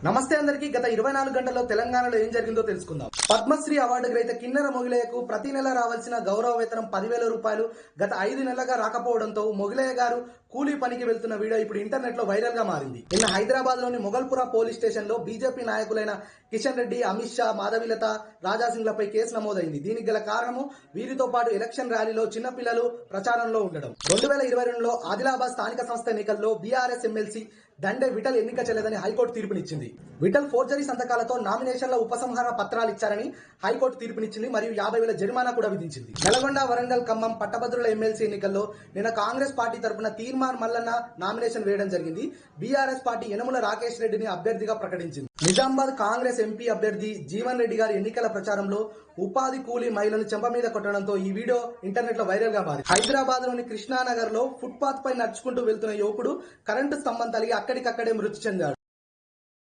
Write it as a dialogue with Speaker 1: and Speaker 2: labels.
Speaker 1: నమస్తే అందరికీ. గత 24 గంటల్లో తెలంగాణలో ఏం జరిగిందో తెలుసుకుందాం. పద్మశ్రీ అవార్డు గ్రహీత కిన్నెర మొగిలయ్యకు ప్రతి నెల రావాల్సిన గౌరవ వేతనం 10,000 రూపాయలు గత 5 నెలలుగా రాకపోవడంతో మొగిలయ్య గారు కూలీ పనికి వెళ్తున్న వీడియో ఇప్పుడు ఇంటర్నెట్ లో వైరల్ గా మారింది. నిన్న హైదరాబాద్ లోని మొగల్పుర పోలీస్ స్టేషన్ లో బీజేపీ నాయకులైన కిషన్ రెడ్డి, అమిత్ షా, మాధవిలత, రాజాసింగ్లపై కేసు నమోదైంది. దీనికి గల కారణము వీరితో పాటు ఎలక్షన్ ర్యాలీలో చిన్నపిల్లలు ప్రచారంలో ఉండడం. 2022లో ఆదిలాబాద్ స్థానిక సంస్థ ఎన్నికల్లో బీఆర్ఎస్ ఎమ్మెల్సీ దండే విఠల్ ఎన్నిక చెల్లదని హైకోర్టు తీర్పునిచ్చింది. విఠల్ ఫోర్జరీ సంతకాలతో నామినేషన్ల ఉపసంహరణ పత్రాలు ఇచ్చారని హైకోర్టు తీర్పునిచ్చింది. మరియు 50,000 జరిమానా కూడా విధించింది. నల్గొండ, వరంగల్, ఖమ్మం పట్టభద్రుల ఎమ్మెల్సీ ఎన్నికల్లో నిన్న కాంగ్రెస్ పార్టీ తరపున తీర్మాన్ మల్లన్న నామినేషన్ వేయడం జరిగింది. బీఆర్ఎస్ పార్టీ యనమల రాకేష్ రెడ్డిని అభ్యర్థిగా ప్రకటించింది. నిజామాబాద్ కాంగ్రెస్ ఎంపీ అభ్యర్థి జీవన్ రెడ్డి గారి ఎన్నికల ప్రచారంలో ఉపాధి కూలీ మహిళను చెంప మీద కొట్టడంతో ఈ వీడియో ఇంటర్నెట్ లో వైరల్ గా మారింది. హైదరాబాద్ లోని కృష్ణానగర్ లో ఫుట్ పాత్ పై నడుచుకుంటూ వెళ్తున్న యువకుడు కరెంటు స్తంభం తగిలి అక్కడికక్కడే మృతి చెందాడు.